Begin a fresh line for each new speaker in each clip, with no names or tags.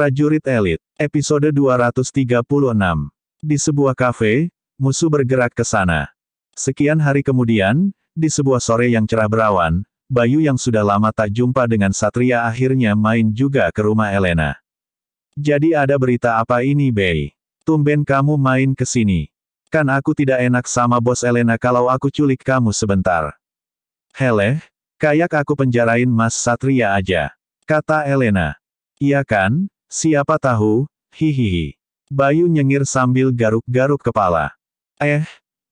Prajurit Elit, episode 236. Di sebuah kafe, musuh bergerak ke sana. Sekian hari kemudian, di sebuah sore yang cerah berawan, Bayu yang sudah lama tak jumpa dengan Satria akhirnya main juga ke rumah Elena. Jadi ada berita apa ini, Bei? Tumben kamu main ke sini. Kan aku tidak enak sama bos Elena kalau aku culik kamu sebentar. Heleh, kayak aku penjarain Mas Satria aja, kata Elena. Iya kan? Siapa tahu, hihihi. Bayu nyengir sambil garuk-garuk kepala.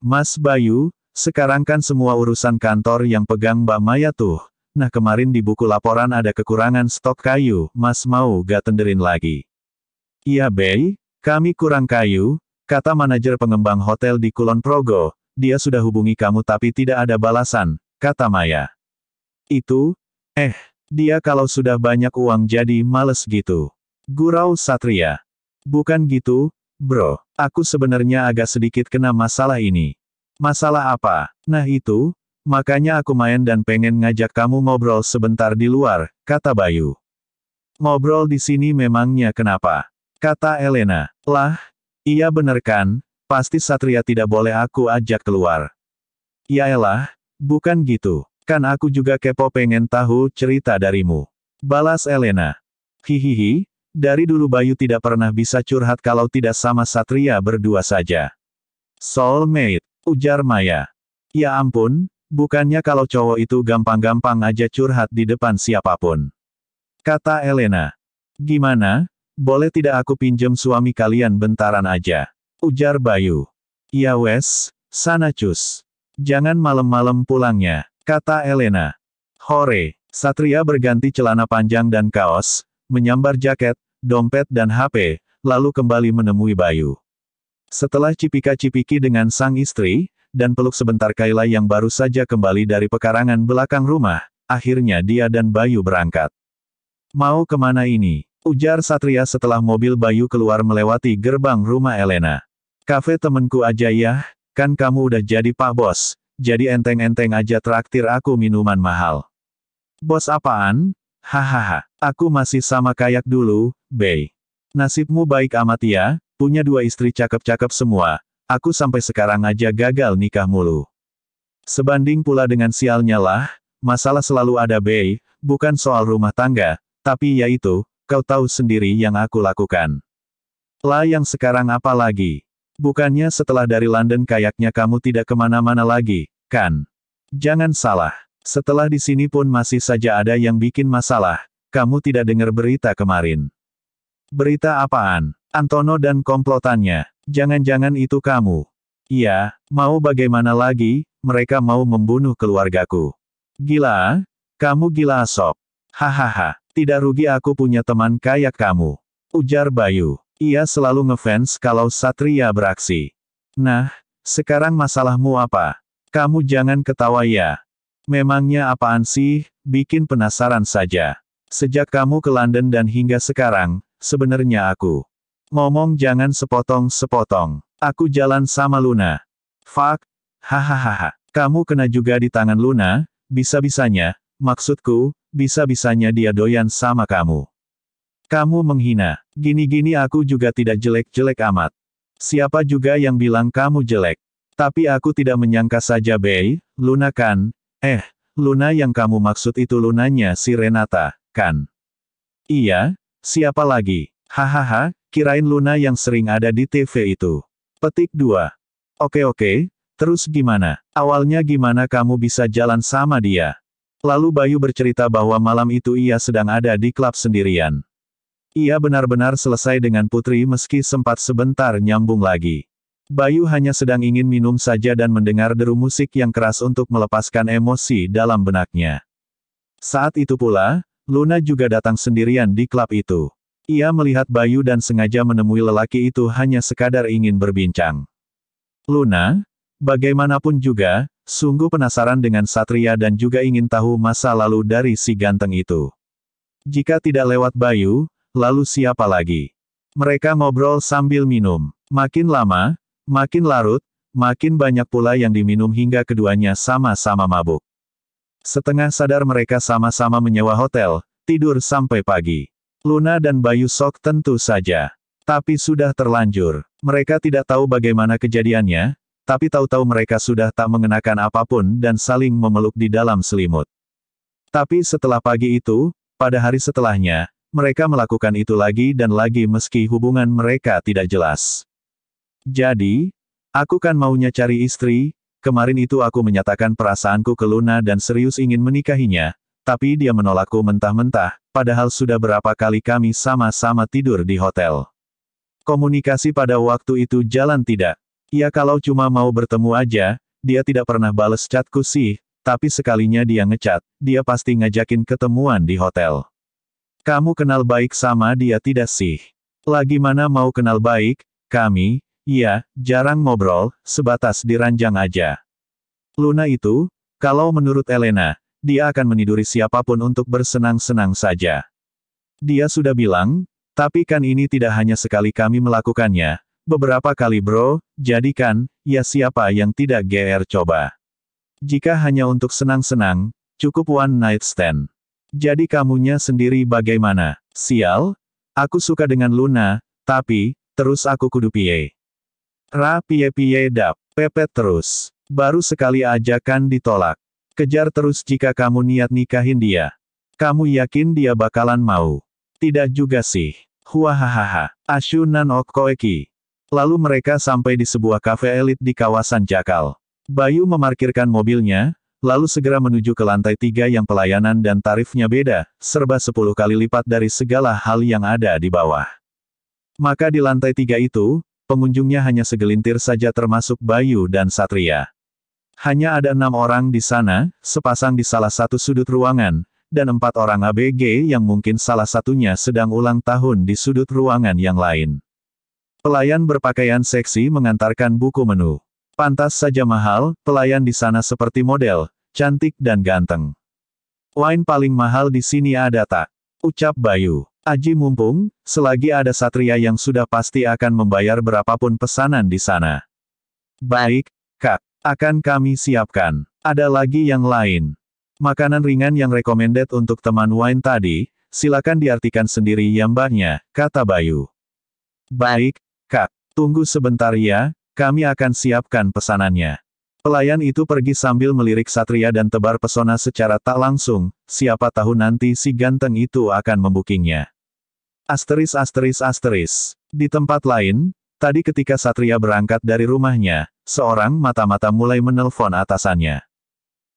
Mas Bayu, sekarang kan semua urusan kantor yang pegang Mbak Maya tuh. Nah kemarin di buku laporan ada kekurangan stok kayu, Mas mau gak tenderin lagi? Iya Bei, kami kurang kayu, kata manajer pengembang hotel di Kulon Progo. Dia sudah hubungi kamu tapi tidak ada balasan, kata Maya. Itu, dia kalau sudah banyak uang jadi males gitu. Gurau Satria. Bukan gitu, bro. Aku sebenarnya agak sedikit kena masalah ini. Masalah apa? Nah itu, makanya aku main dan pengen ngajak kamu ngobrol sebentar di luar, kata Bayu. Ngobrol di sini memangnya kenapa? Kata Elena. Lah, iya bener kan, pasti Satria tidak boleh aku ajak keluar. Yaelah, bukan gitu. Kan aku juga kepo pengen tahu cerita darimu. Balas Elena. Hihihi, dari dulu Bayu tidak pernah bisa curhat kalau tidak sama Satria berdua saja. Soulmate, ujar Maya. Ya ampun, bukannya kalau cowok itu gampang-gampang aja curhat di depan siapapun. Kata Elena. Gimana, boleh tidak aku pinjem suami kalian bentaran aja? Ujar Bayu. Ya wes, sana cus. Jangan malam-malam pulangnya, kata Elena. Hore, Satria berganti celana panjang dan kaos, menyambar jaket, dompet dan HP, lalu kembali menemui Bayu. Setelah cipika-cipiki dengan sang istri, dan peluk sebentar Kayla yang baru saja kembali dari pekarangan belakang rumah, akhirnya dia dan Bayu berangkat. Mau kemana ini? Ujar Satria setelah mobil Bayu keluar melewati gerbang rumah Elena. Kafe temenku aja ya, kan kamu udah jadi Pak Bos, jadi enteng-enteng aja traktir aku minuman mahal. Bos apaan? Hahaha, aku masih sama kayak dulu, Bei. Nasibmu baik amat ya, punya dua istri cakep-cakep semua, aku sampai sekarang aja gagal nikah mulu. Sebanding pula dengan sialnya lah, masalah selalu ada Bei, bukan soal rumah tangga, tapi ya itu, kau tahu sendiri yang aku lakukan. Lah yang sekarang apa lagi? Bukannya setelah dari London kayaknya kamu tidak kemana-mana lagi, kan? Jangan salah. Setelah di sini pun masih saja ada yang bikin masalah, kamu tidak dengar berita kemarin. Berita apaan? Antono dan komplotannya, jangan-jangan itu kamu. Iya, mau bagaimana lagi, mereka mau membunuh keluargaku. Gila, kamu gila asok. Hahaha, tidak rugi aku punya teman kayak kamu. Ujar Bayu. Ia selalu ngefans kalau Satria beraksi. Nah, sekarang masalahmu apa? Kamu jangan ketawa ya. Memangnya apaan sih, bikin penasaran saja. Sejak kamu ke London dan hingga sekarang, sebenarnya aku. Ngomong jangan sepotong-sepotong. Aku jalan sama Luna. Fuck. Hahaha. Kamu kena juga di tangan Luna, bisa-bisanya, maksudku, bisa-bisanya dia doyan sama kamu. Kamu menghina. Gini-gini aku juga tidak jelek-jelek amat. Siapa juga yang bilang kamu jelek? Tapi aku tidak menyangka saja Bei, Luna kan? Luna yang kamu maksud itu Lunanya si Renata, kan? Iya, siapa lagi? Hahaha, kirain Luna yang sering ada di TV itu. Petik 2. Oke, terus gimana? Awalnya gimana kamu bisa jalan sama dia? Lalu Bayu bercerita bahwa malam itu ia sedang ada di klub sendirian. Ia benar-benar selesai dengan Putri meski sempat sebentar nyambung lagi. Bayu hanya sedang ingin minum saja dan mendengar deru musik yang keras untuk melepaskan emosi dalam benaknya. Saat itu pula, Luna juga datang sendirian di klub itu. Ia melihat Bayu dan sengaja menemui lelaki itu hanya sekadar ingin berbincang. Luna, bagaimanapun juga, sungguh penasaran dengan Satria dan juga ingin tahu masa lalu dari si ganteng itu. Jika tidak lewat Bayu, lalu siapa lagi? Mereka ngobrol sambil minum. Makin lama, makin larut, makin banyak pula yang diminum hingga keduanya sama-sama mabuk. Setengah sadar mereka sama-sama menyewa hotel, tidur sampai pagi. Luna dan Bayu sok tentu saja. Tapi sudah terlanjur. Mereka tidak tahu bagaimana kejadiannya, tapi tahu-tahu mereka sudah tak mengenakan apapun dan saling memeluk di dalam selimut. Tapi setelah pagi itu, pada hari setelahnya, mereka melakukan itu lagi dan lagi meski hubungan mereka tidak jelas. Jadi, aku kan maunya cari istri, kemarin itu aku menyatakan perasaanku ke Luna dan serius ingin menikahinya, tapi dia menolakku mentah-mentah, padahal sudah berapa kali kami sama-sama tidur di hotel. Komunikasi pada waktu itu jalan tidak. Ya kalau cuma mau bertemu aja, dia tidak pernah bales chatku sih, tapi sekalinya dia ngechat, dia pasti ngajakin ketemuan di hotel. Kamu kenal baik sama dia tidak sih? Lagi mana mau kenal baik, kami, ya, jarang ngobrol, sebatas di ranjang aja. Luna itu, kalau menurut Elena, dia akan meniduri siapapun untuk bersenang-senang saja. Dia sudah bilang, tapi kan ini tidak hanya sekali kami melakukannya, beberapa kali bro, jadi kan, ya siapa yang tidak GR coba. Jika hanya untuk senang-senang, cukup one night stand. Jadi kamunya sendiri bagaimana? Sial, aku suka dengan Luna, tapi, terus aku kudu piye. Piye dap, pepet terus. Baru sekali aja kan ditolak. Kejar terus jika kamu niat nikahin dia. Kamu yakin dia bakalan mau? Tidak juga sih. Huahahaha. Ashu nan okkoeki. Lalu mereka sampai di sebuah kafe elit di kawasan Jakal. Bayu memarkirkan mobilnya, lalu segera menuju ke lantai 3 yang pelayanan dan tarifnya beda, serba 10 kali lipat dari segala hal yang ada di bawah. Maka di lantai 3 itu, pengunjungnya hanya segelintir saja termasuk Bayu dan Satria. Hanya ada 6 orang di sana, sepasang di salah satu sudut ruangan, dan 4 orang ABG yang mungkin salah satunya sedang ulang tahun di sudut ruangan yang lain. Pelayan berpakaian seksi mengantarkan buku menu. Pantas saja mahal, pelayan di sana seperti model, cantik dan ganteng. Wine paling mahal di sini ada tak? Ucap Bayu. Aji mumpung, selagi ada Satria yang sudah pasti akan membayar berapapun pesanan di sana. Baik, Kak. Akan kami siapkan. Ada lagi yang lain. Makanan ringan yang recommended untuk teman wine tadi, silakan diartikan sendiri ya mbaknya, kata Bayu. Baik, Kak. Tunggu sebentar ya, kami akan siapkan pesanannya. Pelayan itu pergi sambil melirik Satria dan tebar pesona secara tak langsung, siapa tahu nanti si ganteng itu akan membukingnya. Asteris. Di tempat lain, tadi ketika Satria berangkat dari rumahnya, seorang mata-mata mulai menelpon atasannya.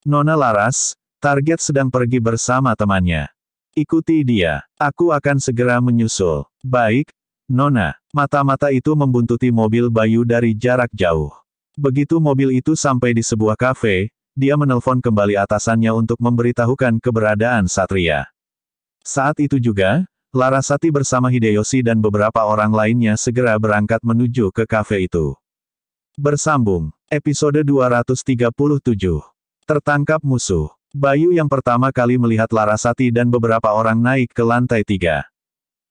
Nona Laras, target sedang pergi bersama temannya. Ikuti dia, aku akan segera menyusul. Baik, Nona. Mata-mata itu membuntuti mobil Bayu dari jarak jauh. Begitu mobil itu sampai di sebuah kafe, dia menelpon kembali atasannya untuk memberitahukan keberadaan Satria. Saat itu juga, Larasati bersama Hideyoshi dan beberapa orang lainnya segera berangkat menuju ke kafe itu. Bersambung, episode 237. Tertangkap musuh. Bayu yang pertama kali melihat Larasati dan beberapa orang naik ke lantai 3.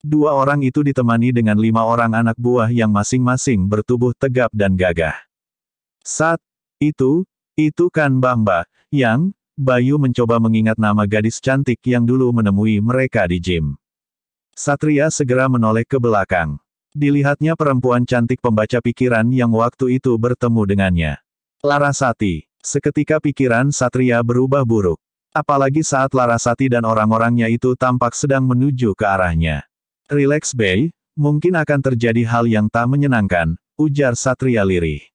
2 orang itu ditemani dengan 5 orang anak buah yang masing-masing bertubuh tegap dan gagah. Saat itu kan Mbak, yang, Bayu mencoba mengingat nama gadis cantik yang dulu menemui mereka di gym. Satria segera menoleh ke belakang. Dilihatnya perempuan cantik pembaca pikiran yang waktu itu bertemu dengannya. Larasati. Seketika pikiran Satria berubah buruk. Apalagi saat Larasati dan orang-orangnya itu tampak sedang menuju ke arahnya. Relax Bay, mungkin akan terjadi hal yang tak menyenangkan, ujar Satria lirih.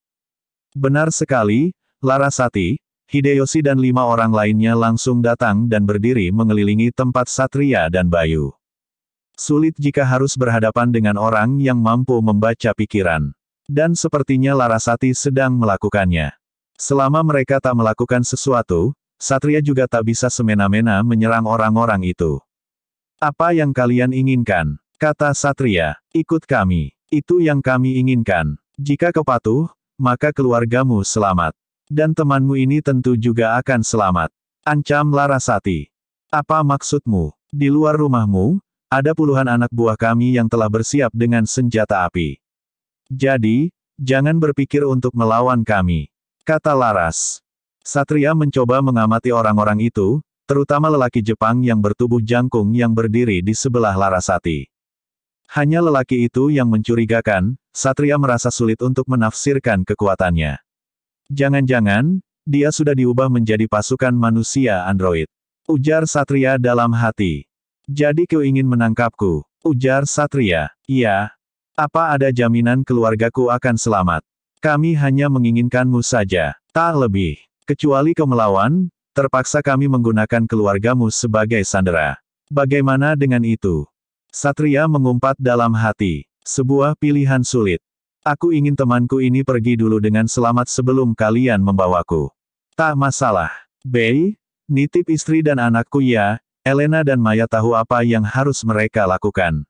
Benar sekali, Larasati. Hideyoshi dan 5 orang lainnya langsung datang dan berdiri mengelilingi tempat Satria dan Bayu. Sulit jika harus berhadapan dengan orang yang mampu membaca pikiran. Dan sepertinya Larasati sedang melakukannya. Selama mereka tak melakukan sesuatu, Satria juga tak bisa semena-mena menyerang orang-orang itu. Apa yang kalian inginkan? Kata Satria, ikut kami. Itu yang kami inginkan. Jika kau patuh, maka keluargamu selamat. Dan temanmu ini tentu juga akan selamat. Ancam Larasati. Apa maksudmu? Di luar rumahmu, ada puluhan anak buah kami yang telah bersiap dengan senjata api. Jadi, jangan berpikir untuk melawan kami. Kata Laras. Satria mencoba mengamati orang-orang itu, terutama lelaki Jepang yang bertubuh jangkung yang berdiri di sebelah Larasati. Hanya lelaki itu yang mencurigakan, Satria merasa sulit untuk menafsirkan kekuatannya. Jangan-jangan, dia sudah diubah menjadi pasukan manusia android. Ujar Satria dalam hati. Jadi kau ingin menangkapku? Ujar Satria. Iya. Apa ada jaminan keluargaku akan selamat? Kami hanya menginginkanmu saja, tak lebih. Kecuali kau melawan, terpaksa kami menggunakan keluargamu sebagai sandera. Bagaimana dengan itu? Satria mengumpat dalam hati. Sebuah pilihan sulit. Aku ingin temanku ini pergi dulu dengan selamat sebelum kalian membawaku. Tak masalah. Bei, nitip istri dan anakku ya. Elena dan Maya tahu apa yang harus mereka lakukan.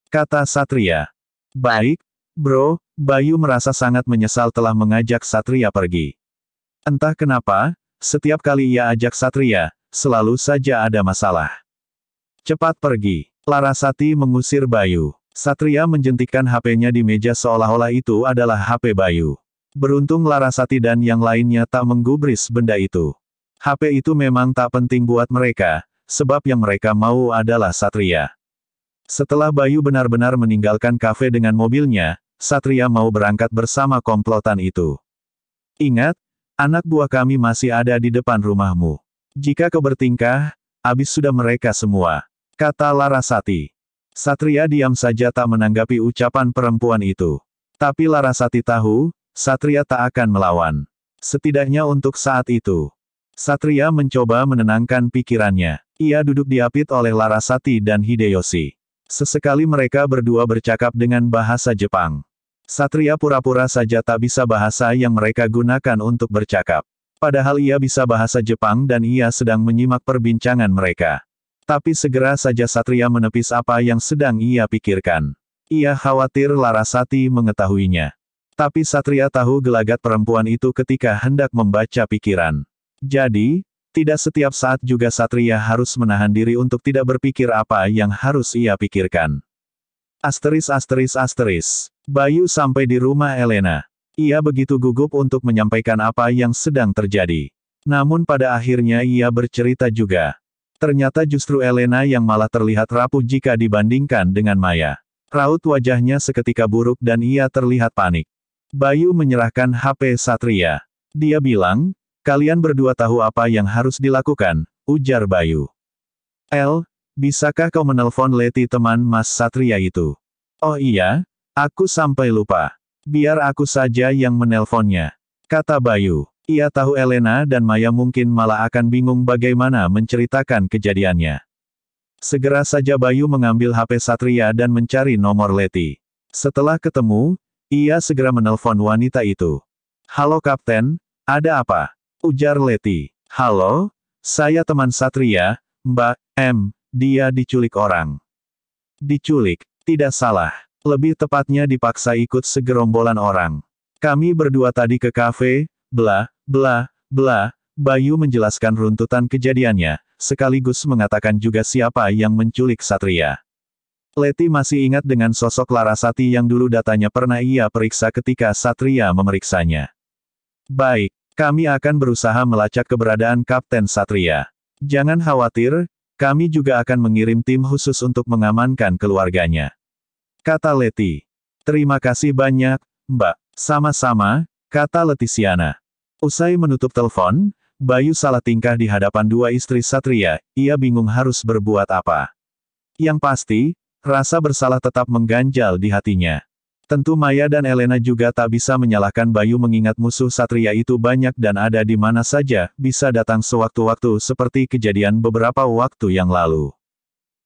Kata Satria. Baik, bro. Bayu merasa sangat menyesal telah mengajak Satria pergi. Entah kenapa, setiap kali ia ajak Satria, selalu saja ada masalah. Cepat pergi. Larasati mengusir Bayu. Satria menjentikkan HP-nya di meja seolah-olah itu adalah HP Bayu. Beruntung Larasati dan yang lainnya tak menggubris benda itu. HP itu memang tak penting buat mereka, sebab yang mereka mau adalah Satria. Setelah Bayu benar-benar meninggalkan kafe dengan mobilnya, Satria mau berangkat bersama komplotan itu. Ingat, anak buah kami masih ada di depan rumahmu. Jika kau bertingkah, habis sudah mereka semua. Kata Larasati. Satria diam saja tak menanggapi ucapan perempuan itu. Tapi Larasati tahu, Satria tak akan melawan. Setidaknya untuk saat itu. Satria mencoba menenangkan pikirannya. Ia duduk diapit oleh Larasati dan Hideyoshi. Sesekali mereka berdua bercakap dengan bahasa Jepang. Satria pura-pura saja tak bisa bahasa yang mereka gunakan untuk bercakap. Padahal ia bisa bahasa Jepang dan ia sedang menyimak perbincangan mereka. Tapi segera saja Satria menepis apa yang sedang ia pikirkan. Ia khawatir Larasati mengetahuinya. Tapi Satria tahu gelagat perempuan itu ketika hendak membaca pikiran. Jadi, tidak setiap saat juga Satria harus menahan diri untuk tidak berpikir apa yang harus ia pikirkan. Bayu sampai di rumah Elena. Ia begitu gugup untuk menyampaikan apa yang sedang terjadi. Namun pada akhirnya ia bercerita juga. Ternyata justru Elena yang malah terlihat rapuh jika dibandingkan dengan Maya. Raut wajahnya seketika buruk dan ia terlihat panik. Bayu menyerahkan HP Satria. Dia bilang, kalian berdua tahu apa yang harus dilakukan, ujar Bayu. Bisakah kau menelpon Leti teman Mas Satria itu? Oh iya, aku sampai lupa. Biar aku saja yang menelponnya. Kata Bayu. Ia tahu Elena dan Maya mungkin malah akan bingung bagaimana menceritakan kejadiannya. Segera saja Bayu mengambil HP Satria dan mencari nomor Leti. Setelah ketemu, ia segera menelpon wanita itu. Halo Kapten, ada apa? Ujar Leti. Halo, saya teman Satria, Mbak M. Dia diculik orang. Diculik, tidak salah. Lebih tepatnya dipaksa ikut segerombolan orang. Kami berdua tadi ke kafe, bla, bla, bla. Bayu menjelaskan runtutan kejadiannya, sekaligus mengatakan juga siapa yang menculik Satria. Leti masih ingat dengan sosok Larasati yang dulu datanya pernah ia periksa ketika Satria memeriksanya. Baik. Kami akan berusaha melacak keberadaan Kapten Satria. Jangan khawatir, kami juga akan mengirim tim khusus untuk mengamankan keluarganya. Kata Leti. Terima kasih banyak, Mbak. Sama-sama, kata Letisiana. Usai menutup telepon, Bayu salah tingkah di hadapan dua istri Satria, ia bingung harus berbuat apa. Yang pasti, rasa bersalah tetap mengganjal di hatinya. Tentu Maya dan Elena juga tak bisa menyalahkan Bayu mengingat musuh Satria itu banyak dan ada di mana saja, bisa datang sewaktu-waktu seperti kejadian beberapa waktu yang lalu.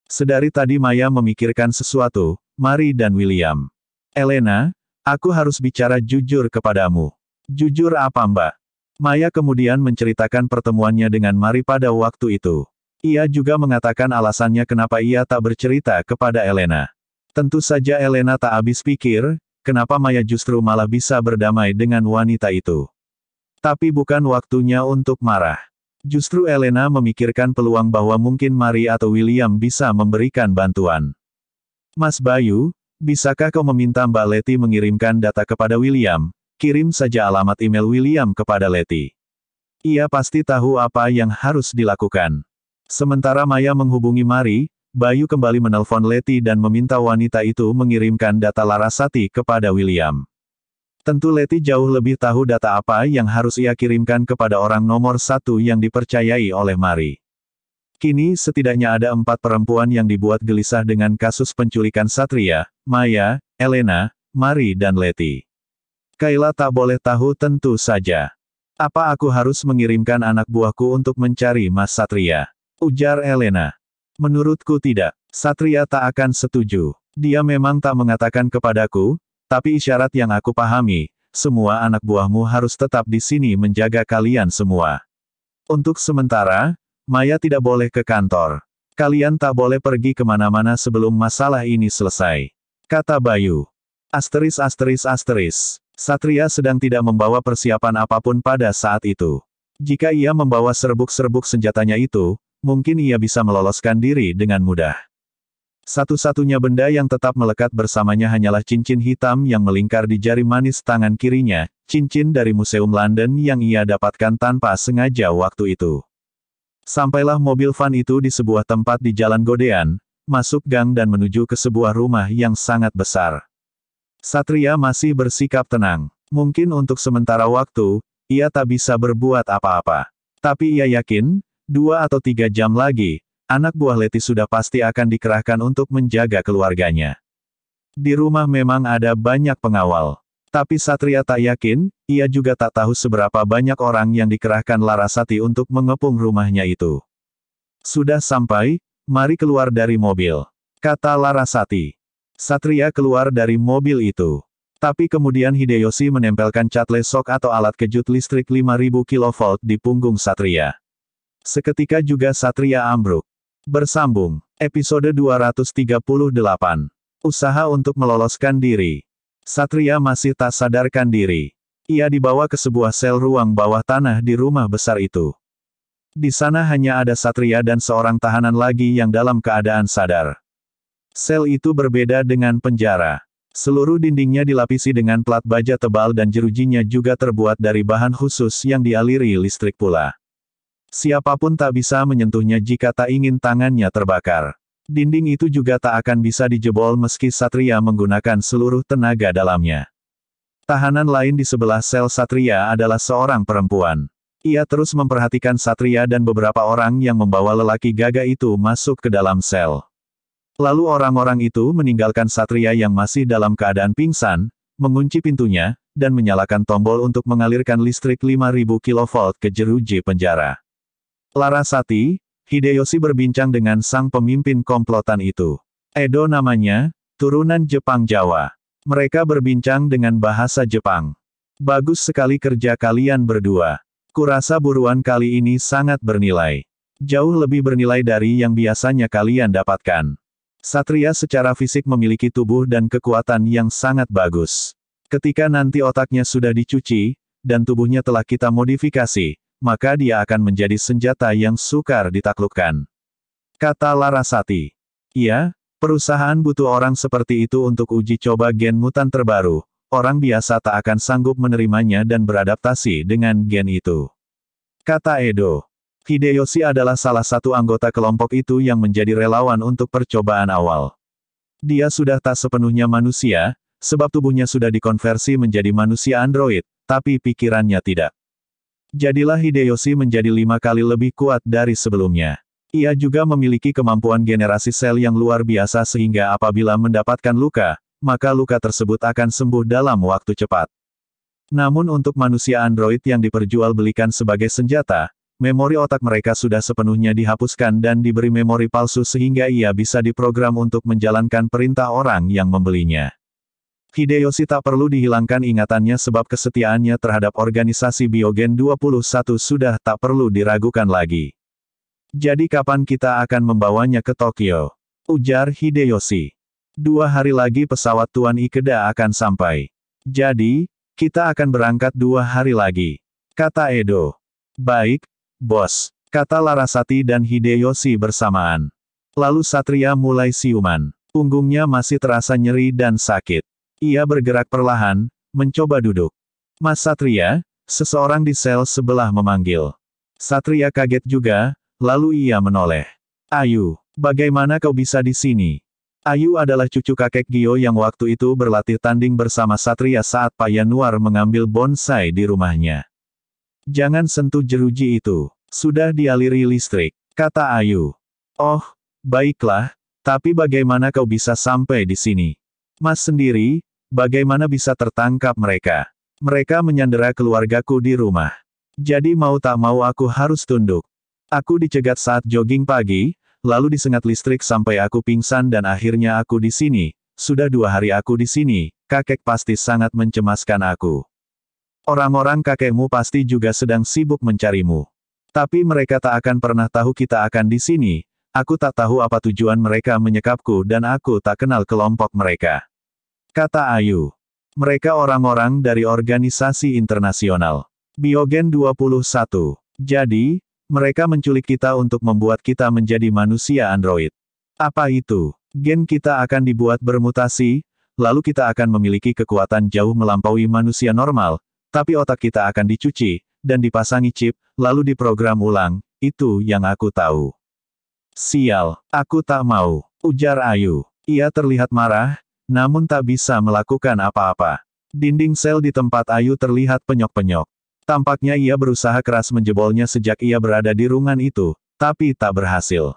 Sedari tadi Maya memikirkan sesuatu, Mari dan William. Elena, aku harus bicara jujur kepadamu. Jujur apa Mbak? Maya kemudian menceritakan pertemuannya dengan Mari pada waktu itu. Ia juga mengatakan alasannya kenapa ia tak bercerita kepada Elena. Tentu saja Elena tak habis pikir, kenapa Maya justru malah bisa berdamai dengan wanita itu. Tapi bukan waktunya untuk marah. Justru Elena memikirkan peluang bahwa mungkin Mari atau William bisa memberikan bantuan. Mas Bayu, bisakah kau meminta Mbak Leti mengirimkan data kepada William? Kirim saja alamat email William kepada Leti. Ia pasti tahu apa yang harus dilakukan. Sementara Maya menghubungi Mari, Bayu kembali menelpon Letty dan meminta wanita itu mengirimkan data Larasati kepada William. Tentu Letty jauh lebih tahu data apa yang harus ia kirimkan kepada orang nomor satu yang dipercayai oleh Mari. Kini setidaknya ada 4 perempuan yang dibuat gelisah dengan kasus penculikan Satria, Maya, Elena, Mari dan Letty. Kayla tak boleh tahu tentu saja. Apa aku harus mengirimkan anak buahku untuk mencari Mas Satria? Ujar Elena. Menurutku tidak. Satria tak akan setuju. Dia memang tak mengatakan kepadaku, tapi isyarat yang aku pahami, semua anak buahmu harus tetap di sini menjaga kalian semua. Untuk sementara, Maya tidak boleh ke kantor. Kalian tak boleh pergi kemana-mana sebelum masalah ini selesai. Kata Bayu. Asteris. Satria sedang tidak membawa persiapan apapun pada saat itu. Jika ia membawa serbuk-serbuk senjatanya itu, mungkin ia bisa meloloskan diri dengan mudah. Satu-satunya benda yang tetap melekat bersamanya hanyalah cincin hitam yang melingkar di jari manis tangan kirinya, cincin dari Museum London yang ia dapatkan tanpa sengaja waktu itu. Sampailah mobil van itu di sebuah tempat di Jalan Godean, masuk gang dan menuju ke sebuah rumah yang sangat besar. Satria masih bersikap tenang. Mungkin untuk sementara waktu, ia tak bisa berbuat apa-apa. Tapi ia yakin, 2 atau 3 jam lagi, anak buah Letty sudah pasti akan dikerahkan untuk menjaga keluarganya. Di rumah memang ada banyak pengawal. Tapi Satria tak yakin, ia juga tak tahu seberapa banyak orang yang dikerahkan Larasati untuk mengepung rumahnya itu. Sudah sampai, mari keluar dari mobil. Kata Larasati. Satria keluar dari mobil itu. Tapi kemudian Hideyoshi menempelkan cat lesok atau alat kejut listrik 5000 kV di punggung Satria. Seketika juga Satria ambruk. Bersambung. Episode 238. Usaha untuk meloloskan diri. Satria masih tak sadarkan diri. Ia dibawa ke sebuah sel ruang bawah tanah di rumah besar itu. Di sana hanya ada Satria dan seorang tahanan lagi yang dalam keadaan sadar. Sel itu berbeda dengan penjara. Seluruh dindingnya dilapisi dengan plat baja tebal dan jerujinya juga terbuat dari bahan khusus yang dialiri listrik pula. Siapapun tak bisa menyentuhnya jika tak ingin tangannya terbakar. Dinding itu juga tak akan bisa dijebol meski Satria menggunakan seluruh tenaga dalamnya. Tahanan lain di sebelah sel Satria adalah seorang perempuan. Ia terus memperhatikan Satria dan beberapa orang yang membawa lelaki gagah itu masuk ke dalam sel. Lalu orang-orang itu meninggalkan Satria yang masih dalam keadaan pingsan, mengunci pintunya, dan menyalakan tombol untuk mengalirkan listrik 5000 kV ke jeruji penjara. Larasati, Hideyoshi berbincang dengan sang pemimpin komplotan itu. Edo namanya, turunan Jepang Jawa. Mereka berbincang dengan bahasa Jepang. Bagus sekali kerja kalian berdua. Kurasa buruan kali ini sangat bernilai. Jauh lebih bernilai dari yang biasanya kalian dapatkan. Satria secara fisik memiliki tubuh dan kekuatan yang sangat bagus. Ketika nanti otaknya sudah dicuci, dan tubuhnya telah kita modifikasi, maka dia akan menjadi senjata yang sukar ditaklukkan. Kata Larasati. Iya, perusahaan butuh orang seperti itu untuk uji coba gen mutan terbaru. Orang biasa tak akan sanggup menerimanya dan beradaptasi dengan gen itu. Kata Edo. Hideyoshi adalah salah satu anggota kelompok itu yang menjadi relawan untuk percobaan awal. Dia sudah tak sepenuhnya manusia, sebab tubuhnya sudah dikonversi menjadi manusia android, tapi pikirannya tidak. Jadilah Hideyoshi menjadi 5 kali lebih kuat dari sebelumnya. Ia juga memiliki kemampuan generasi sel yang luar biasa sehingga apabila mendapatkan luka, maka luka tersebut akan sembuh dalam waktu cepat. Namun untuk manusia android yang diperjualbelikan sebagai senjata, memori otak mereka sudah sepenuhnya dihapuskan dan diberi memori palsu sehingga ia bisa diprogram untuk menjalankan perintah orang yang membelinya. Hideyoshi tak perlu dihilangkan ingatannya sebab kesetiaannya terhadap organisasi Biogen 21 sudah tak perlu diragukan lagi. Jadi kapan kita akan membawanya ke Tokyo? Ujar Hideyoshi. 2 hari lagi pesawat Tuan Ikeda akan sampai. Jadi, kita akan berangkat 2 hari lagi. Kata Edo. Baik, bos. Kata Larasati dan Hideyoshi bersamaan. Lalu Satria mulai siuman. Punggungnya masih terasa nyeri dan sakit. Ia bergerak perlahan, mencoba duduk. Mas Satria, seseorang di sel sebelah memanggil. Satria kaget juga, lalu ia menoleh. Ayu, bagaimana kau bisa di sini? Ayu adalah cucu kakek Gio yang waktu itu berlatih tanding bersama Satria saat Pak Yanuar mengambil bonsai di rumahnya. Jangan sentuh jeruji itu. Sudah dialiri listrik, kata Ayu. Oh, baiklah, tapi bagaimana kau bisa sampai di sini? Mas sendiri, bagaimana bisa tertangkap mereka? Mereka menyandera keluargaku di rumah. Jadi mau tak mau aku harus tunduk. Aku dicegat saat jogging pagi, lalu disengat listrik sampai aku pingsan dan akhirnya aku di sini. Sudah 2 hari aku di sini, kakek pasti sangat mencemaskan aku. Orang-orang kakekmu pasti juga sedang sibuk mencarimu. Tapi mereka tak akan pernah tahu kita akan di sini. Aku tak tahu apa tujuan mereka menyekapku dan aku tak kenal kelompok mereka. Kata Ayu. Mereka orang-orang dari organisasi internasional. Biogen 21. Jadi, mereka menculik kita untuk membuat kita menjadi manusia android. Apa itu? Gen kita akan dibuat bermutasi, lalu kita akan memiliki kekuatan jauh melampaui manusia normal, tapi otak kita akan dicuci, dan dipasangi chip, lalu diprogram ulang, itu yang aku tahu. Sial, aku tak mau, ujar Ayu. Ia terlihat marah, namun tak bisa melakukan apa-apa. Dinding sel di tempat Ayu terlihat penyok-penyok. Tampaknya ia berusaha keras menjebolnya sejak ia berada di ruangan itu, tapi tak berhasil.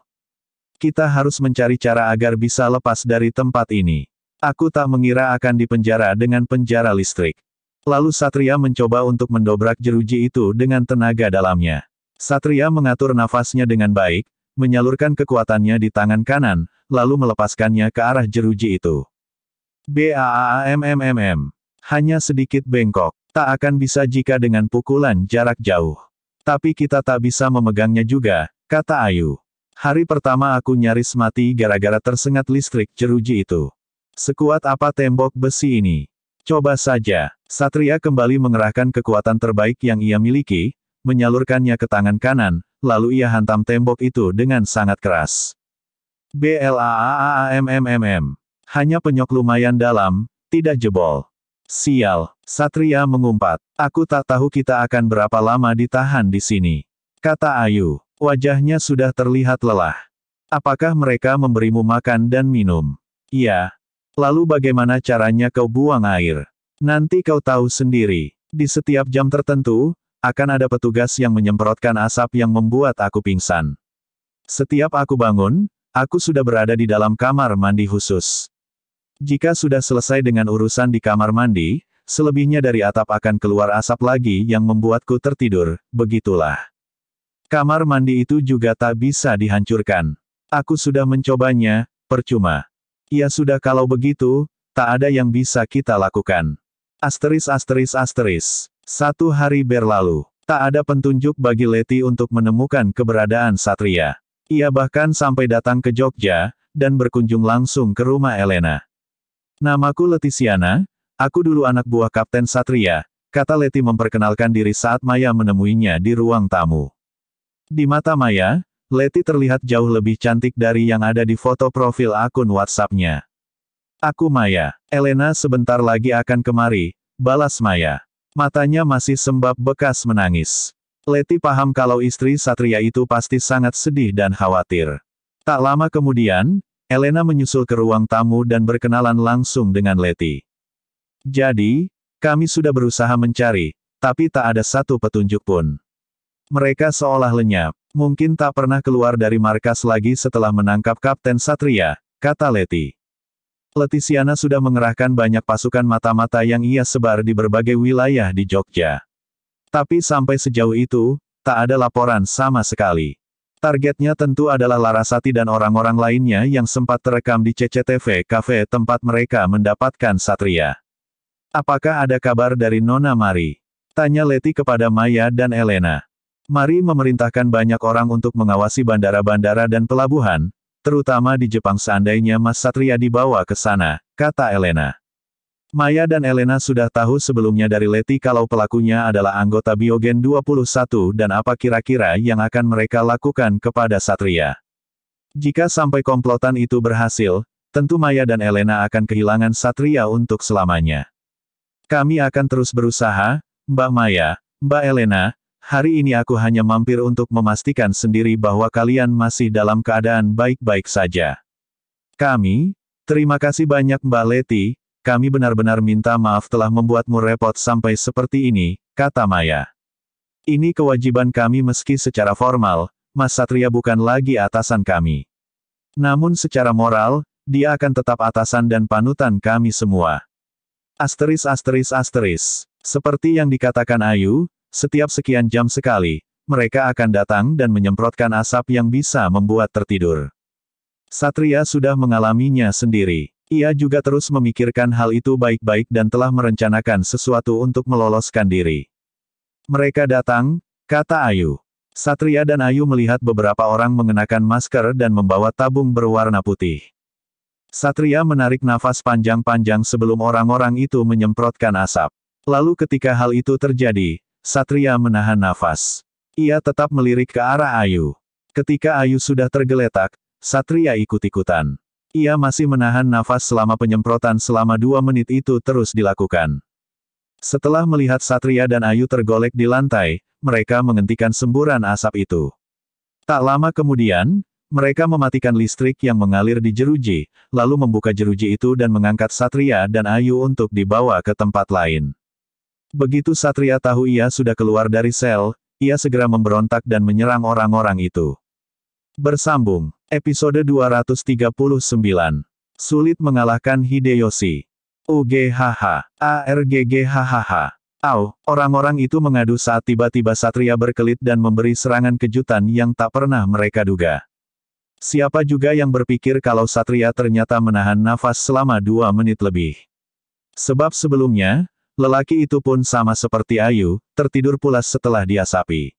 Kita harus mencari cara agar bisa lepas dari tempat ini. Aku tak mengira akan dipenjara dengan penjara listrik. Lalu Satria mencoba untuk mendobrak jeruji itu dengan tenaga dalamnya. Satria mengatur nafasnya dengan baik, menyalurkan kekuatannya di tangan kanan, lalu melepaskannya ke arah jeruji itu. BAAMMMM. Hanya sedikit bengkok. Tak akan bisa jika dengan pukulan jarak jauh. Tapi kita tak bisa memegangnya juga, kata Ayu. Hari pertama aku nyaris mati gara-gara tersengat listrik jeruji itu. Sekuat apa tembok besi ini? Coba saja. Satria kembali mengerahkan kekuatan terbaik yang ia miliki, menyalurkannya ke tangan kanan, lalu ia hantam tembok itu dengan sangat keras. BLAAAMMMM. Hanya penyok lumayan dalam, tidak jebol. Sial, Satria mengumpat. Aku tak tahu kita akan berapa lama ditahan di sini. Kata Ayu. Wajahnya sudah terlihat lelah. Apakah mereka memberimu makan dan minum? Iya. Lalu bagaimana caranya kau buang air? Nanti kau tahu sendiri. Di setiap jam tertentu, akan ada petugas yang menyemprotkan asap yang membuat aku pingsan. Setiap aku bangun, aku sudah berada di dalam kamar mandi khusus. Jika sudah selesai dengan urusan di kamar mandi, selebihnya dari atap akan keluar asap lagi yang membuatku tertidur, begitulah. Kamar mandi itu juga tak bisa dihancurkan. Aku sudah mencobanya, percuma. Ya sudah kalau begitu, tak ada yang bisa kita lakukan. Asteris. 1 hari berlalu. Tak ada petunjuk bagi Leti untuk menemukan keberadaan Satria. Ia bahkan sampai datang ke Jogja, dan berkunjung langsung ke rumah Elena. Namaku Letisiana, aku dulu anak buah Kapten Satria, kata Leti memperkenalkan diri saat Maya menemuinya di ruang tamu. Di mata Maya, Leti terlihat jauh lebih cantik dari yang ada di foto profil akun WhatsApp-nya. Aku Maya, Elena sebentar lagi akan kemari, balas Maya. Matanya masih sembab bekas menangis. Leti paham kalau istri Satria itu pasti sangat sedih dan khawatir. Tak lama kemudian, Elena menyusul ke ruang tamu dan berkenalan langsung dengan Leti. Jadi, kami sudah berusaha mencari, tapi tak ada satu petunjuk pun. Mereka seolah lenyap, mungkin tak pernah keluar dari markas lagi setelah menangkap Kapten Satria, kata Leti. Letisiana sudah mengerahkan banyak pasukan mata-mata yang ia sebar di berbagai wilayah di Jogja. Tapi sampai sejauh itu, tak ada laporan sama sekali. Targetnya tentu adalah Larasati dan orang-orang lainnya yang sempat terekam di CCTV kafe tempat mereka mendapatkan Satria. Apakah ada kabar dari Nona Mari? Tanya Leti kepada Maya dan Elena. Mari memerintahkan banyak orang untuk mengawasi bandara-bandara dan pelabuhan, terutama di Jepang seandainya Mas Satria dibawa ke sana, kata Elena. Maya dan Elena sudah tahu sebelumnya dari Leti kalau pelakunya adalah anggota Biogen 21 dan apa kira-kira yang akan mereka lakukan kepada Satria. Jika sampai komplotan itu berhasil, tentu Maya dan Elena akan kehilangan Satria untuk selamanya. Kami akan terus berusaha, Mbak Maya, Mbak Elena, Hari ini aku hanya mampir untuk memastikan sendiri bahwa kalian masih dalam keadaan baik-baik saja. Terima kasih banyak Mbak Letty, kami benar-benar minta maaf telah membuatmu repot sampai seperti ini, kata Maya. Ini kewajiban kami meski secara formal, Mas Satria bukan lagi atasan kami. Namun secara moral, dia akan tetap atasan dan panutan kami semua. Seperti yang dikatakan Ayu, setiap sekian jam sekali, mereka akan datang dan menyemprotkan asap yang bisa membuat tertidur. Satria sudah mengalaminya sendiri. Ia juga terus memikirkan hal itu baik-baik dan telah merencanakan sesuatu untuk meloloskan diri. Mereka datang, kata Ayu. Satria dan Ayu melihat beberapa orang mengenakan masker dan membawa tabung berwarna putih. Satria menarik nafas panjang-panjang sebelum orang-orang itu menyemprotkan asap. Lalu ketika hal itu terjadi, Satria menahan nafas. Ia tetap melirik ke arah Ayu. Ketika Ayu sudah tergeletak, Satria ikut-ikutan. Ia masih menahan nafas selama penyemprotan selama 2 menit itu terus dilakukan. Setelah melihat Satria dan Ayu tergolek di lantai, mereka menghentikan semburan asap itu. Tak lama kemudian, mereka mematikan listrik yang mengalir di jeruji, lalu membuka jeruji itu dan mengangkat Satria dan Ayu untuk dibawa ke tempat lain. Begitu Satria tahu ia sudah keluar dari sel, ia segera memberontak dan menyerang orang-orang itu. Bersambung. Episode 239. Sulit mengalahkan Hideyoshi. UGHH. ARGGHHH. Orang-orang itu mengadu saat tiba-tiba Satria berkelit dan memberi serangan kejutan yang tak pernah mereka duga. Siapa juga yang berpikir kalau Satria ternyata menahan nafas selama 2 menit lebih. Sebab sebelumnya, lelaki itu pun sama seperti Ayu, tertidur pulas setelah diasapi.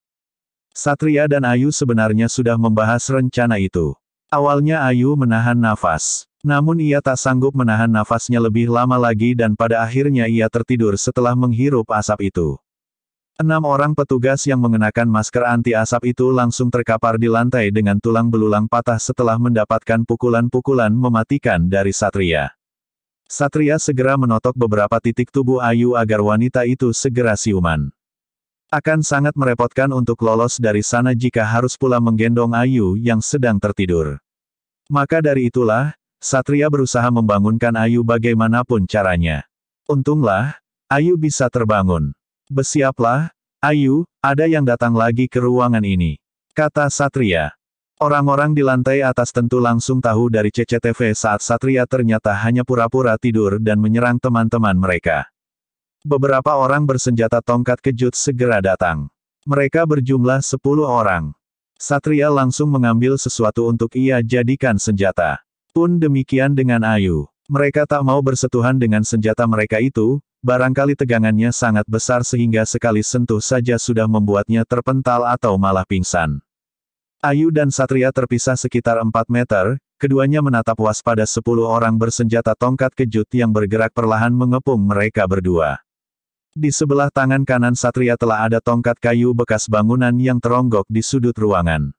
Satria dan Ayu sebenarnya sudah membahas rencana itu. Awalnya Ayu menahan nafas. Namun ia tak sanggup menahan nafasnya lebih lama lagi dan pada akhirnya ia tertidur setelah menghirup asap itu. 6 orang petugas yang mengenakan masker anti asap itu langsung terkapar di lantai dengan tulang belulang patah setelah mendapatkan pukulan-pukulan mematikan dari Satria. Satria segera menotok beberapa titik tubuh Ayu agar wanita itu segera siuman. Akan sangat merepotkan untuk lolos dari sana jika harus pula menggendong Ayu yang sedang tertidur. Maka dari itulah, Satria berusaha membangunkan Ayu bagaimanapun caranya. Untunglah, Ayu bisa terbangun. Bersiaplah, Ayu, ada yang datang lagi ke ruangan ini, kata Satria. Orang-orang di lantai atas tentu langsung tahu dari CCTV saat Satria ternyata hanya pura-pura tidur dan menyerang teman-teman mereka. Beberapa orang bersenjata tongkat kejut segera datang. Mereka berjumlah 10 orang. Satria langsung mengambil sesuatu untuk ia jadikan senjata. Pun demikian dengan Ayu. Mereka tak mau bersentuhan dengan senjata mereka itu, barangkali tegangannya sangat besar sehingga sekali sentuh saja sudah membuatnya terpental atau malah pingsan. Ayu dan Satria terpisah sekitar 4 meter, keduanya menatap waspada 10 orang bersenjata tongkat kejut yang bergerak perlahan mengepung mereka berdua. Di sebelah tangan kanan Satria telah ada tongkat kayu bekas bangunan yang teronggok di sudut ruangan.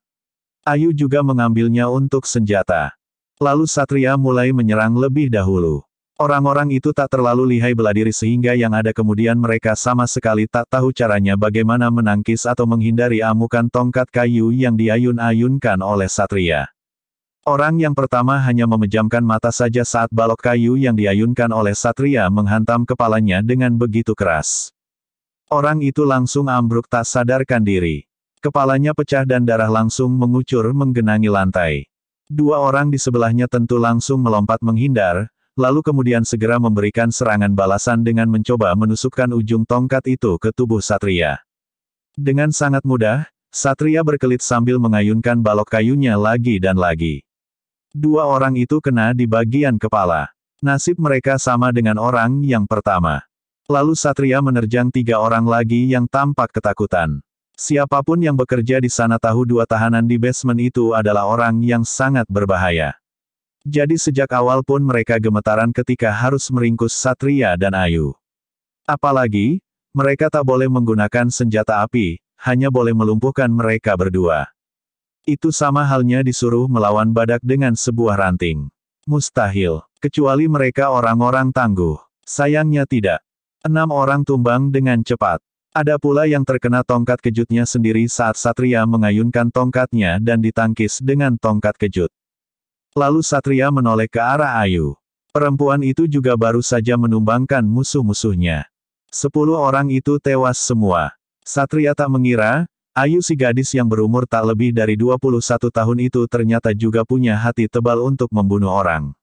Ayu juga mengambilnya untuk senjata. Lalu Satria mulai menyerang lebih dahulu. Orang-orang itu tak terlalu lihai bela diri sehingga yang ada kemudian mereka sama sekali tak tahu caranya bagaimana menangkis atau menghindari amukan tongkat kayu yang diayun-ayunkan oleh Satria. Orang yang pertama hanya memejamkan mata saja saat balok kayu yang diayunkan oleh Satria menghantam kepalanya dengan begitu keras. Orang itu langsung ambruk tak sadarkan diri. Kepalanya pecah dan darah langsung mengucur menggenangi lantai. 2 orang di sebelahnya tentu langsung melompat menghindar, lalu kemudian segera memberikan serangan balasan dengan mencoba menusukkan ujung tongkat itu ke tubuh Satria. Dengan sangat mudah, Satria berkelit sambil mengayunkan balok kayunya lagi dan lagi. 2 orang itu kena di bagian kepala. Nasib mereka sama dengan orang yang pertama. Lalu Satria menerjang 3 orang lagi yang tampak ketakutan. Siapapun yang bekerja di sana tahu 2 tahanan di basement itu adalah orang yang sangat berbahaya. Jadi sejak awal pun mereka gemetaran ketika harus meringkus Satria dan Ayu. Apalagi, mereka tak boleh menggunakan senjata api, hanya boleh melumpuhkan mereka berdua. Itu sama halnya disuruh melawan badak dengan sebuah ranting. Mustahil, kecuali mereka orang-orang tangguh. Sayangnya tidak. 6 orang tumbang dengan cepat. Ada pula yang terkena tongkat kejutnya sendiri saat Satria mengayunkan tongkatnya dan ditangkis dengan tongkat kejut. Lalu Satria menoleh ke arah Ayu. Perempuan itu juga baru saja menumbangkan musuh-musuhnya. 10 orang itu tewas semua. Satria tak mengira, Ayu si gadis yang berumur tak lebih dari 21 tahun itu ternyata juga punya hati tebal untuk membunuh orang.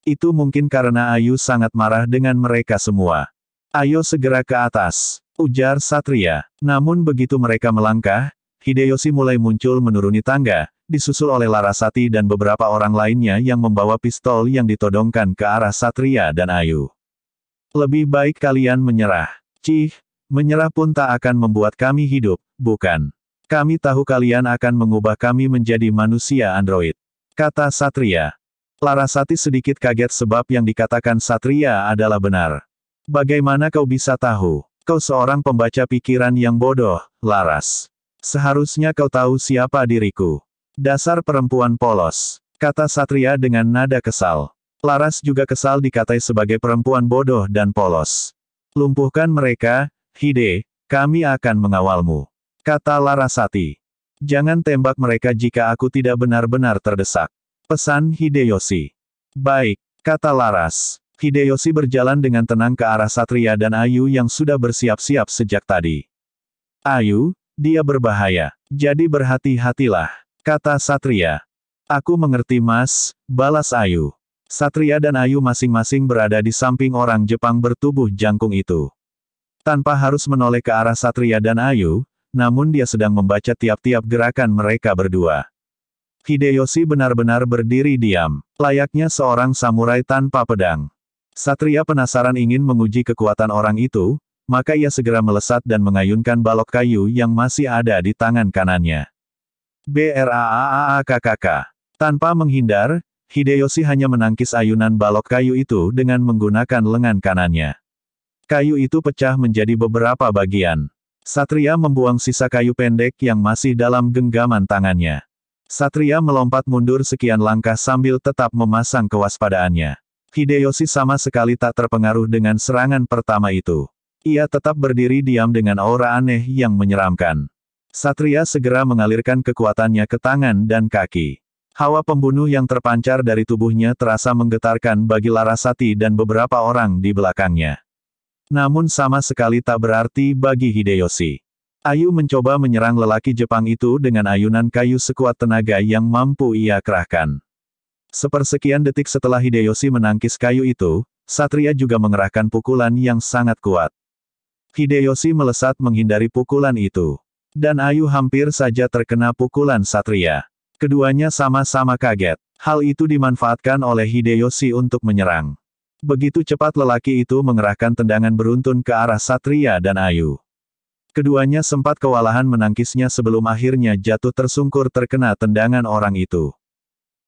Itu mungkin karena Ayu sangat marah dengan mereka semua. Ayo segera ke atas, ujar Satria. Namun begitu mereka melangkah, Hideyoshi mulai muncul menuruni tangga, disusul oleh Larasati dan beberapa orang lainnya yang membawa pistol yang ditodongkan ke arah Satria dan Ayu. Lebih baik kalian menyerah. Cih, menyerah pun tak akan membuat kami hidup, bukan? Kami tahu kalian akan mengubah kami menjadi manusia android, kata Satria. Larasati sedikit kaget sebab yang dikatakan Satria adalah benar. Bagaimana kau bisa tahu? Kau seorang pembaca pikiran yang bodoh, Laras. Seharusnya kau tahu siapa diriku. Dasar perempuan polos, kata Satria dengan nada kesal. Laras juga kesal dikatai sebagai perempuan bodoh dan polos. Lumpuhkan mereka, Hide, kami akan mengawalmu, kata Larasati. Jangan tembak mereka jika aku tidak benar-benar terdesak, pesan Hideyoshi. Baik, kata Laras. Hideyoshi berjalan dengan tenang ke arah Satria dan Ayu yang sudah bersiap-siap sejak tadi. Ayu, dia berbahaya, jadi berhati-hatilah, kata Satria. Aku mengerti mas, balas Ayu. Satria dan Ayu masing-masing berada di samping orang Jepang bertubuh jangkung itu. Tanpa harus menoleh ke arah Satria dan Ayu, namun dia sedang membaca tiap-tiap gerakan mereka berdua. Hideyoshi benar-benar berdiri diam, layaknya seorang samurai tanpa pedang. Satria penasaran ingin menguji kekuatan orang itu, maka ia segera melesat dan mengayunkan balok kayu yang masih ada di tangan kanannya. BRAAAKKK. Tanpa menghindar, Hideyoshi hanya menangkis ayunan balok kayu itu dengan menggunakan lengan kanannya. Kayu itu pecah menjadi beberapa bagian. Satria membuang sisa kayu pendek yang masih dalam genggaman tangannya. Satria melompat mundur sekian langkah sambil tetap memasang kewaspadaannya. Hideyoshi sama sekali tak terpengaruh dengan serangan pertama itu. Ia tetap berdiri diam dengan aura aneh yang menyeramkan. Satria segera mengalirkan kekuatannya ke tangan dan kaki. Hawa pembunuh yang terpancar dari tubuhnya terasa menggetarkan bagi Larasati dan beberapa orang di belakangnya. Namun sama sekali tak berarti bagi Hideyoshi. Ayu mencoba menyerang lelaki Jepang itu dengan ayunan kayu sekuat tenaga yang mampu ia kerahkan. Sepersekian detik setelah Hideyoshi menangkis kayu itu, Satria juga mengerahkan pukulan yang sangat kuat. Hideyoshi melesat menghindari pukulan itu. Dan Ayu hampir saja terkena pukulan Satria. Keduanya sama-sama kaget. Hal itu dimanfaatkan oleh Hideyoshi untuk menyerang. Begitu cepat lelaki itu mengerahkan tendangan beruntun ke arah Satria dan Ayu. Keduanya sempat kewalahan menangkisnya sebelum akhirnya jatuh tersungkur terkena tendangan orang itu.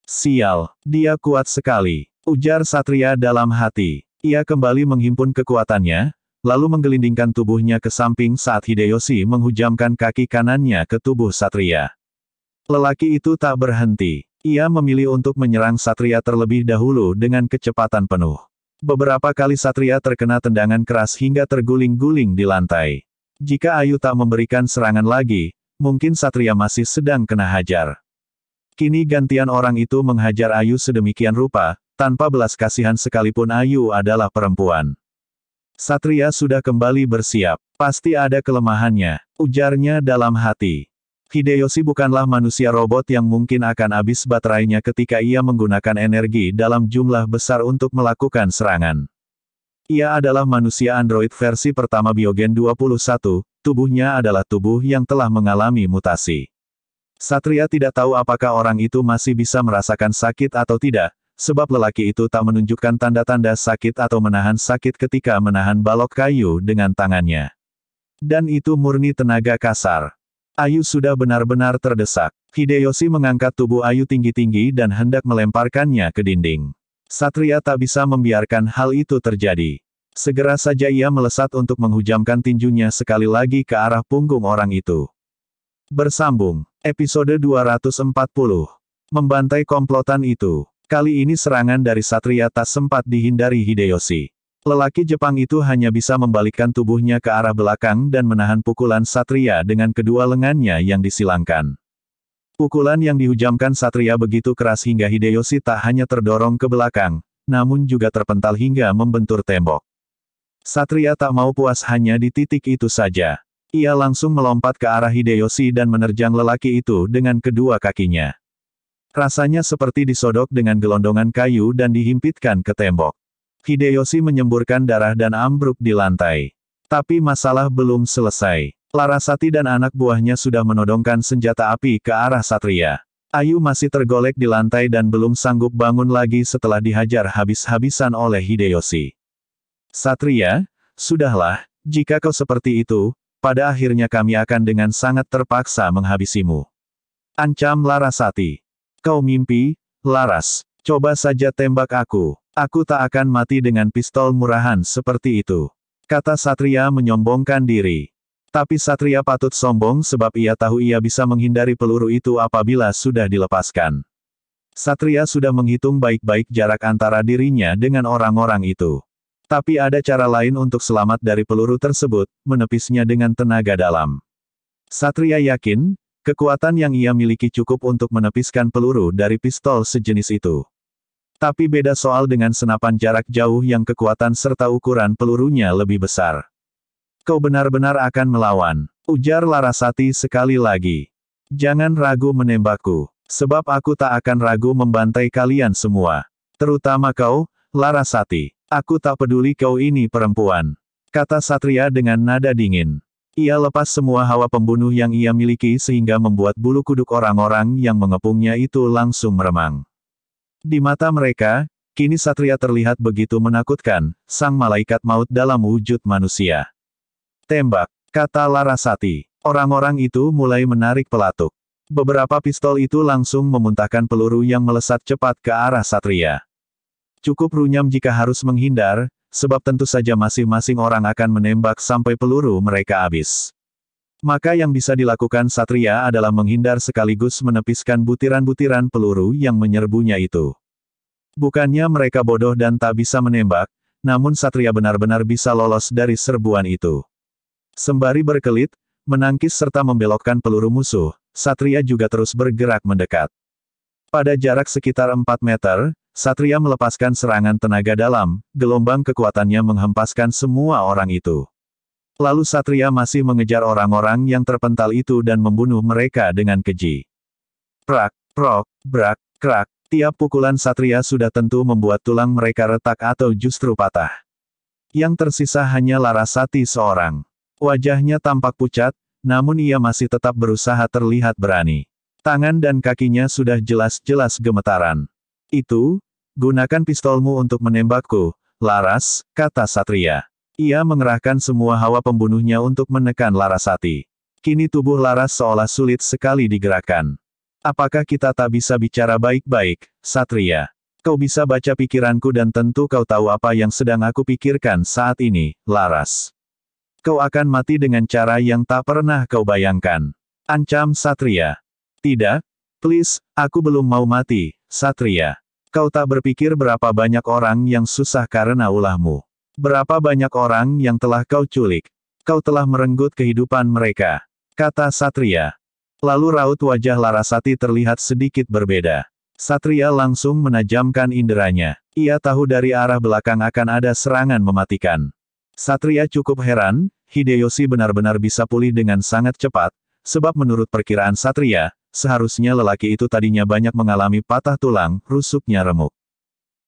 Sial, dia kuat sekali, ujar Satria dalam hati. Ia kembali menghimpun kekuatannya, lalu menggelindingkan tubuhnya ke samping saat Hideyoshi menghujamkan kaki kanannya ke tubuh Satria. Lelaki itu tak berhenti. Ia memilih untuk menyerang Satria terlebih dahulu dengan kecepatan penuh. Beberapa kali Satria terkena tendangan keras hingga terguling-guling di lantai. Jika Ayu tak memberikan serangan lagi, mungkin Satria masih sedang kena hajar. Kini gantian orang itu menghajar Ayu sedemikian rupa, tanpa belas kasihan sekalipun Ayu adalah perempuan. Satria sudah kembali bersiap. Pasti ada kelemahannya, ujarnya dalam hati. Hideyoshi bukanlah manusia robot yang mungkin akan habis baterainya ketika ia menggunakan energi dalam jumlah besar untuk melakukan serangan. Ia adalah manusia android versi pertama Biogen 21, tubuhnya adalah tubuh yang telah mengalami mutasi. Satria tidak tahu apakah orang itu masih bisa merasakan sakit atau tidak, sebab lelaki itu tak menunjukkan tanda-tanda sakit atau menahan sakit ketika menahan balok kayu dengan tangannya. Dan itu murni tenaga kasar. Ayu sudah benar-benar terdesak. Hideyoshi mengangkat tubuh Ayu tinggi-tinggi dan hendak melemparkannya ke dinding. Satria tak bisa membiarkan hal itu terjadi. Segera saja ia melesat untuk menghujamkan tinjunya sekali lagi ke arah punggung orang itu. Bersambung. Episode 240. Membantai komplotan itu. Kali ini serangan dari Satria tak sempat dihindari Hideyoshi. Lelaki Jepang itu hanya bisa membalikkan tubuhnya ke arah belakang dan menahan pukulan Satria dengan kedua lengannya yang disilangkan. Pukulan yang dihujamkan Satria begitu keras hingga Hideyoshi tak hanya terdorong ke belakang, namun juga terpental hingga membentur tembok. Satria tak mau puas hanya di titik itu saja. Ia langsung melompat ke arah Hideyoshi dan menerjang lelaki itu dengan kedua kakinya. Rasanya seperti disodok dengan gelondongan kayu dan dihimpitkan ke tembok. Hideyoshi menyemburkan darah dan ambruk di lantai. Tapi masalah belum selesai. Larasati dan anak buahnya sudah menodongkan senjata api ke arah Satria. Ayu masih tergolek di lantai dan belum sanggup bangun lagi setelah dihajar habis-habisan oleh Hideyoshi. Satria, sudahlah, jika kau seperti itu, pada akhirnya kami akan dengan sangat terpaksa menghabisimu. Ancam Larasati. Kau mimpi, Laras. Coba saja tembak aku. Aku tak akan mati dengan pistol murahan seperti itu. Kata Satria menyombongkan diri. Tapi Satria patut sombong sebab ia tahu ia bisa menghindari peluru itu apabila sudah dilepaskan. Satria sudah menghitung baik-baik jarak antara dirinya dengan orang-orang itu. Tapi ada cara lain untuk selamat dari peluru tersebut, menepisnya dengan tenaga dalam. Satria yakin, kekuatan yang ia miliki cukup untuk menepiskan peluru dari pistol sejenis itu. Tapi beda soal dengan senapan jarak jauh yang kekuatan serta ukuran pelurunya lebih besar. Kau benar-benar akan melawan, ujar Larasati sekali lagi. Jangan ragu menembakku, sebab aku tak akan ragu membantai kalian semua. Terutama kau, Larasati. Aku tak peduli kau ini perempuan. Kata Satria dengan nada dingin. Ia lepas semua hawa pembunuh yang ia miliki sehingga membuat bulu kuduk orang-orang yang mengepungnya itu langsung meremang. Di mata mereka, kini Satria terlihat begitu menakutkan, sang malaikat maut dalam wujud manusia. Tembak, kata Larasati. Orang-orang itu mulai menarik pelatuk. Beberapa pistol itu langsung memuntahkan peluru yang melesat cepat ke arah Satria. Cukup runyam jika harus menghindar, sebab tentu saja masing-masing orang akan menembak sampai peluru mereka habis. Maka yang bisa dilakukan Satria adalah menghindar sekaligus menepiskan butiran-butiran peluru yang menyerbunya itu. Bukannya mereka bodoh dan tak bisa menembak, namun Satria benar-benar bisa lolos dari serbuan itu. Sembari berkelit, menangkis serta membelokkan peluru musuh, Satria juga terus bergerak mendekat. Pada jarak sekitar 4 meter, Satria melepaskan serangan tenaga dalam, gelombang kekuatannya menghempaskan semua orang itu. Lalu Satria masih mengejar orang-orang yang terpental itu dan membunuh mereka dengan keji. Prak, prok, brak, krak, tiap pukulan Satria sudah tentu membuat tulang mereka retak atau justru patah. Yang tersisa hanya Larasati seorang. Wajahnya tampak pucat, namun ia masih tetap berusaha terlihat berani. Tangan dan kakinya sudah jelas-jelas gemetaran. Itu, gunakan pistolmu untuk menembakku, Laras, kata Satria. Ia mengerahkan semua hawa pembunuhnya untuk menekan Larasati. Kini tubuh Laras seolah sulit sekali digerakkan. Apakah kita tak bisa bicara baik-baik, Satria? Kau bisa baca pikiranku dan tentu kau tahu apa yang sedang aku pikirkan saat ini, Laras. Kau akan mati dengan cara yang tak pernah kau bayangkan. Ancam Satria. Tidak, please, aku belum mau mati, Satria. Kau tak berpikir berapa banyak orang yang susah karena ulahmu. Berapa banyak orang yang telah kau culik. Kau telah merenggut kehidupan mereka. Kata Satria. Lalu raut wajah Larasati terlihat sedikit berbeda. Satria langsung menajamkan inderanya. Ia tahu dari arah belakang akan ada serangan mematikan. Satria cukup heran, Hideyoshi benar-benar bisa pulih dengan sangat cepat, sebab menurut perkiraan Satria, seharusnya lelaki itu tadinya banyak mengalami patah tulang, rusuknya remuk.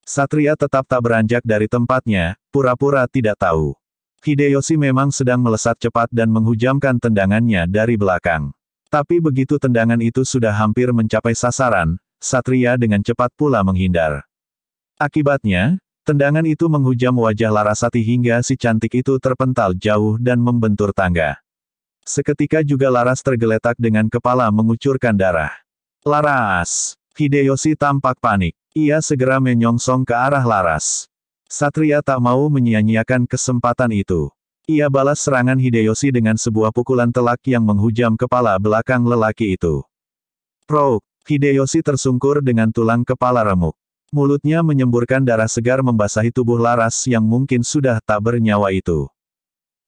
Satria tetap tak beranjak dari tempatnya, pura-pura tidak tahu. Hideyoshi memang sedang melesat cepat dan menghujamkan tendangannya dari belakang. Tapi begitu tendangan itu sudah hampir mencapai sasaran, Satria dengan cepat pula menghindar. Akibatnya, tendangan itu menghujam wajah Larasati hingga si cantik itu terpental jauh dan membentur tangga. Seketika juga Laras tergeletak dengan kepala mengucurkan darah. Laras! Hideyoshi tampak panik. Ia segera menyongsong ke arah Laras. Satria tak mau menyia-nyiakan kesempatan itu. Ia balas serangan Hideyoshi dengan sebuah pukulan telak yang menghujam kepala belakang lelaki itu. Prok! Hideyoshi tersungkur dengan tulang kepala remuk. Mulutnya menyemburkan darah segar membasahi tubuh Laras yang mungkin sudah tak bernyawa itu.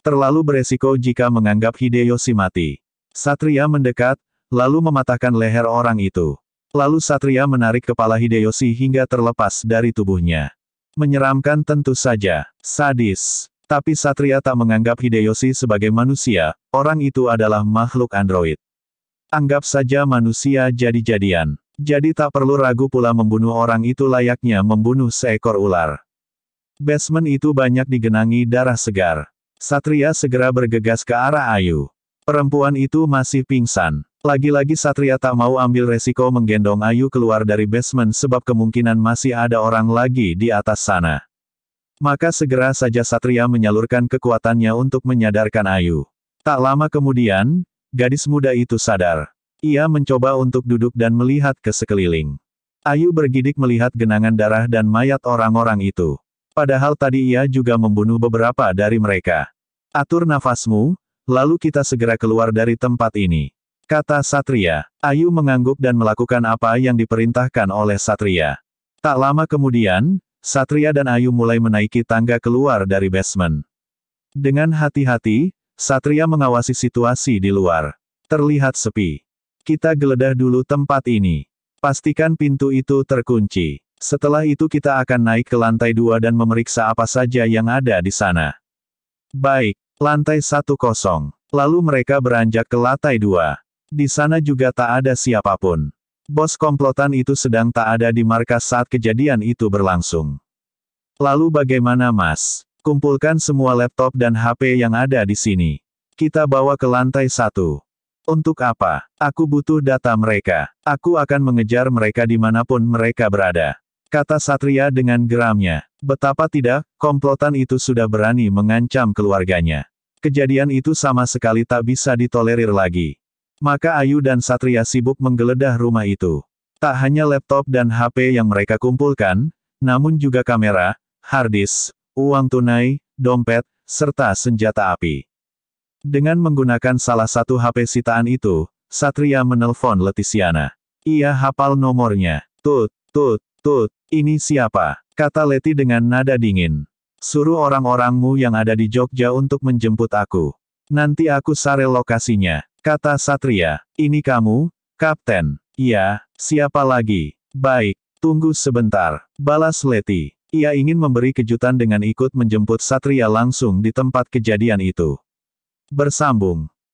Terlalu beresiko jika menganggap Hideyoshi mati. Satria mendekat, lalu mematahkan leher orang itu. Lalu Satria menarik kepala Hideyoshi hingga terlepas dari tubuhnya. Menyeramkan tentu saja. Sadis. Tapi Satria tak menganggap Hideyoshi sebagai manusia, orang itu adalah makhluk android. Anggap saja manusia jadi-jadian. Jadi tak perlu ragu pula membunuh orang itu layaknya membunuh seekor ular. Basement itu banyak digenangi darah segar. Satria segera bergegas ke arah Ayu. Perempuan itu masih pingsan. Lagi-lagi Satria tak mau ambil resiko menggendong Ayu keluar dari basement sebab kemungkinan masih ada orang lagi di atas sana. Maka segera saja Satria menyalurkan kekuatannya untuk menyadarkan Ayu. Tak lama kemudian, gadis muda itu sadar. Ia mencoba untuk duduk dan melihat ke sekeliling. Ayu bergidik melihat genangan darah dan mayat orang-orang itu. Padahal tadi ia juga membunuh beberapa dari mereka. Atur nafasmu, lalu kita segera keluar dari tempat ini. Kata Satria. Ayu mengangguk dan melakukan apa yang diperintahkan oleh Satria. Tak lama kemudian, Satria dan Ayu mulai menaiki tangga keluar dari basement. Dengan hati-hati, Satria mengawasi situasi di luar. Terlihat sepi. Kita geledah dulu tempat ini. Pastikan pintu itu terkunci. Setelah itu kita akan naik ke lantai 2 dan memeriksa apa saja yang ada di sana. Baik, lantai 10. Lalu mereka beranjak ke lantai 2. Di sana juga tak ada siapapun. Bos komplotan itu sedang tak ada di markas saat kejadian itu berlangsung. Lalu bagaimana Mas? Kumpulkan semua laptop dan HP yang ada di sini. Kita bawa ke lantai 1. Untuk apa? Aku butuh data mereka. Aku akan mengejar mereka dimanapun mereka berada. Kata Satria dengan geramnya. Betapa tidak, komplotan itu sudah berani mengancam keluarganya. Kejadian itu sama sekali tak bisa ditolerir lagi. Maka Ayu dan Satria sibuk menggeledah rumah itu. Tak hanya laptop dan HP yang mereka kumpulkan, namun juga kamera, harddisk, uang tunai, dompet, serta senjata api. Dengan menggunakan salah satu HP sitaan itu, Satria menelpon Letisiana. Ia hafal nomornya. Tut, ini siapa? Kata Leti dengan nada dingin. Suruh orang-orangmu yang ada di Jogja untuk menjemput aku. Nanti aku share lokasinya. Kata Satria. Ini kamu, Kapten? Iya, siapa lagi? Baik, tunggu sebentar. Balas Leti. Ia ingin memberi kejutan dengan ikut menjemput Satria langsung di tempat kejadian itu. Bersambung.